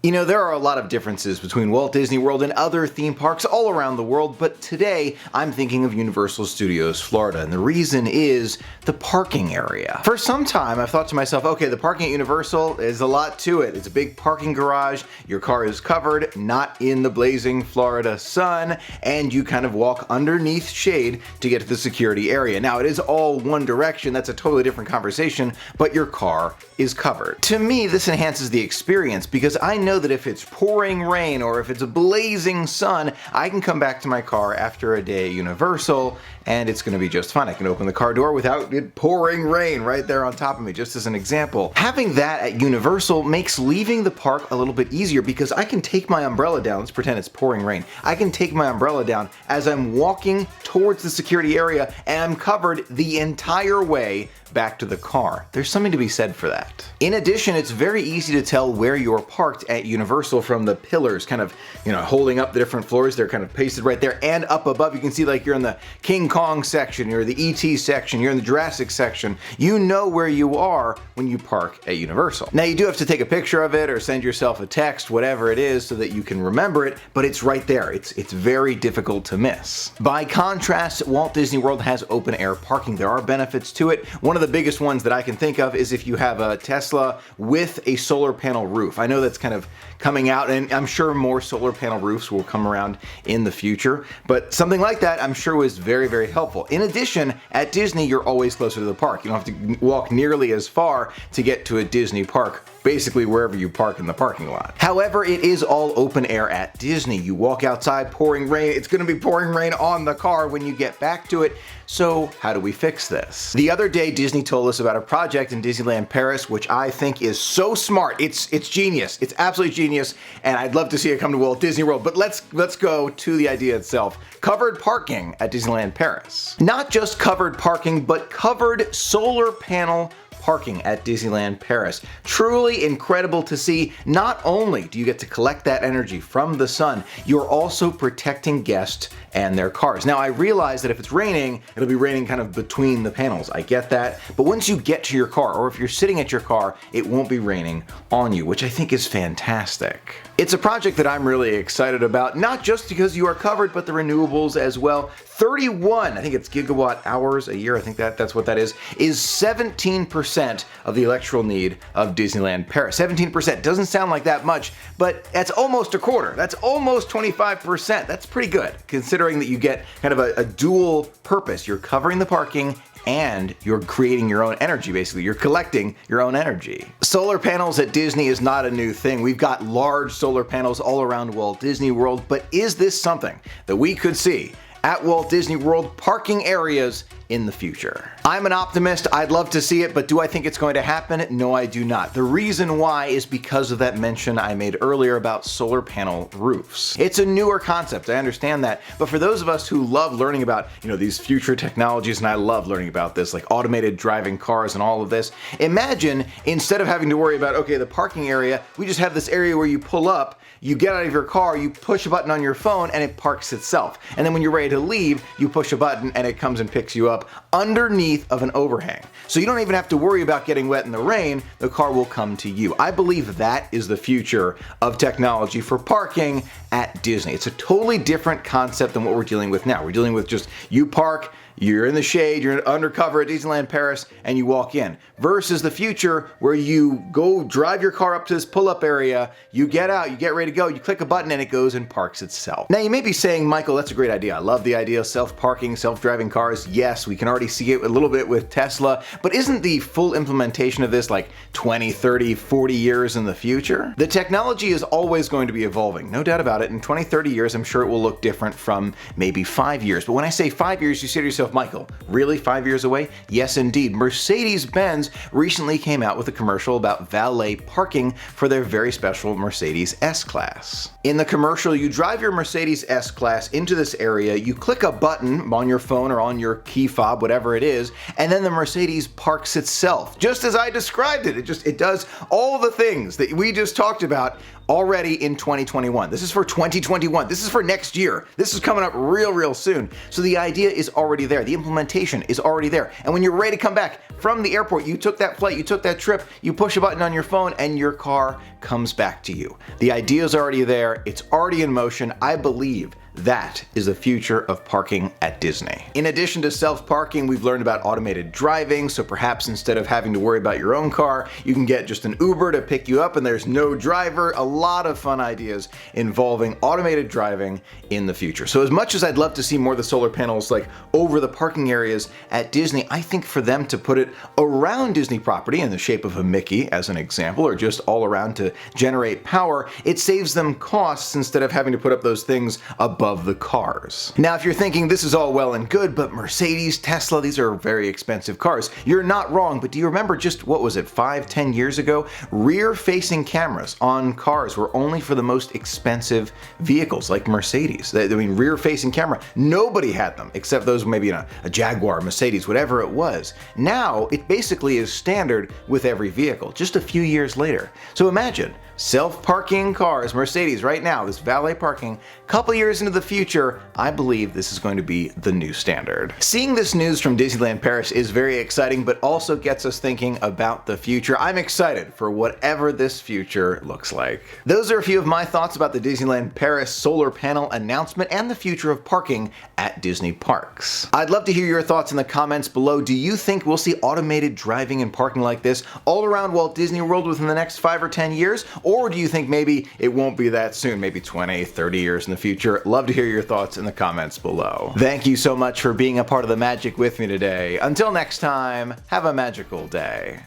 You know, there are a lot of differences between Walt Disney World and other theme parks all around the world, but today I'm thinking of Universal Studios Florida, and the reason is the parking area. For some time I've thought to myself, okay, the parking at Universal is a lot to it. It's a big parking garage, your car is covered, not in the blazing Florida sun, and you kind of walk underneath shade to get to the security area. Now it is all one direction, that's a totally different conversation, but your car is covered. To me, this enhances the experience because I know that if it's pouring rain or if it's a blazing sun, I can come back to my car after a day at Universal and it's going to be just fine. I can open the car door without it pouring rain right there on top of me, just as an example. Having that at Universal makes leaving the park a little bit easier because I can take my umbrella down. Let's pretend it's pouring rain. I can take my umbrella down as I'm walking towards the security area and I'm covered the entire way back to the car. There's something to be said for that. In addition, it's very easy to tell where you're parked at Universal from the pillars, kind of, holding up the different floors. They're kind of pasted right there, and up above you can see like you're in the King Kong section, you're the ET section, you're in the Jurassic section. You know where you are when you park at Universal. Now you do have to take a picture of it or send yourself a text, whatever it is, so that you can remember it, but it's right there. It's very difficult to miss. By contrast, Walt Disney World has open air parking. There are benefits to it. One of the biggest ones that I can think of is if you have a Tesla with a solar panel roof. I know that's kind of coming out, and I'm sure more solar panel roofs will come around in the future, but something like that I'm sure was very, very helpful. In addition, at Disney, you're always closer to the park. You don't have to walk nearly as far to get to a Disney park, basically wherever you park in the parking lot. However, it is all open air at Disney. You walk outside, pouring rain, it's gonna be pouring rain on the car when you get back to it. So how do we fix this? The other day, Disney told us about a project in Disneyland Paris, which I think is so smart. It's genius. It's absolutely genius, and I'd love to see it come to Walt Disney World, but let's go to the idea itself. Covered parking at Disneyland Paris. Not just covered parking, but covered solar panel parking at Disneyland Paris. Truly incredible to see. Not only do you get to collect that energy from the sun, you're also protecting guests and their cars. Now I realize that if it's raining, it'll be raining kind of between the panels. I get that. But once you get to your car, or if you're sitting at your car, it won't be raining on you, which I think is fantastic. It's a project that I'm really excited about, not just because you are covered, but the renewables as well. 31, I think it's gigawatt hours a year, I think that's what that is 17% of the electrical need of Disneyland Paris. 17% doesn't sound like that much, but that's almost a quarter. That's almost 25%. That's pretty good, considering that you get kind of a dual purpose. You're covering the parking and you're creating your own energy, basically. You're collecting your own energy. Solar panels at Disney is not a new thing. We've got large solar panels all around Walt Disney World, but is this something that we could see at Walt Disney World parking areas in the future? I'm an optimist. I'd love to see it, but do I think it's going to happen? No, I do not. The reason why is because of that mention I made earlier about solar panel roofs. It's a newer concept, I understand that, but for those of us who love learning about, these future technologies, and I love learning about this, like automated driving cars and all of this, imagine instead of having to worry about, okay, the parking area, we just have this area where you pull up, you get out of your car, you push a button on your phone, and it parks itself. And then when you're ready to leave, you push a button and it comes and picks you up underneath of an overhang. So you don't even have to worry about getting wet in the rain, the car will come to you. I believe that is the future of technology for parking at Disney. It's a totally different concept than what we're dealing with now. We're dealing with just you park, you're in the shade, you're undercover at Disneyland Paris, and you walk in. Versus the future where you go drive your car up to this pull-up area, you get out, you get ready to go, you click a button and it goes and parks itself. Now you may be saying, Michael, that's a great idea. I love the idea of self-parking, self-driving cars. Yes, we can already see it a little bit with Tesla, but isn't the full implementation of this like 20, 30, 40 years in the future? The technology is always going to be evolving, no doubt about it. In 20, 30 years, I'm sure it will look different from maybe 5 years. But when I say 5 years, you say to yourself, Michael, really 5 years away? Yes, indeed. Mercedes-Benz recently came out with a commercial about valet parking for their very special Mercedes S-Class. In the commercial, you drive your Mercedes S-Class into this area, you click a button on your phone or on your key fob, whatever it is, and then the Mercedes parks itself. Just as I described it. It does all the things that we just talked about already in 2021. This is for 2021. This is for next year. This is coming up real soon. So the idea is already there. The implementation is already there. And when you're ready to come back from the airport, you took that flight, you took that trip, you push a button on your phone and your car comes back to you. The idea is already there. It's already in motion. I believe that is the future of parking at Disney. In addition to self-parking, we've learned about automated driving, so perhaps instead of having to worry about your own car, you can get just an Uber to pick you up and there's no driver. A lot of fun ideas involving automated driving in the future. So as much as I'd love to see more of the solar panels like over the parking areas at Disney, I think for them to put it around Disney property in the shape of a Mickey as an example, or just all around to generate power, it saves them costs instead of having to put up those things above the cars. Now, if you're thinking this is all well and good, but Mercedes, Tesla, these are very expensive cars, you're not wrong, but do you remember just, what was it, 5-10 years ago? Rear-facing cameras on cars were only for the most expensive vehicles, like Mercedes. I mean, rear-facing camera, nobody had them, except those maybe in a Jaguar, Mercedes, whatever it was. Now, it basically is standard with every vehicle, just a few years later. So imagine, self-parking cars, Mercedes right now, this valet parking, couple years into the future, I believe this is going to be the new standard. Seeing this news from Disneyland Paris is very exciting, but also gets us thinking about the future. I'm excited for whatever this future looks like. Those are a few of my thoughts about the Disneyland Paris solar panel announcement and the future of parking at Disney parks. I'd love to hear your thoughts in the comments below. Do you think we'll see automated driving and parking like this all around Walt Disney World within the next 5 or 10 years? Or do you think maybe it won't be that soon, maybe 20, 30 years in the future? Love to hear your thoughts in the comments below. Thank you so much for being a part of the magic with me today. Until next time, have a magical day.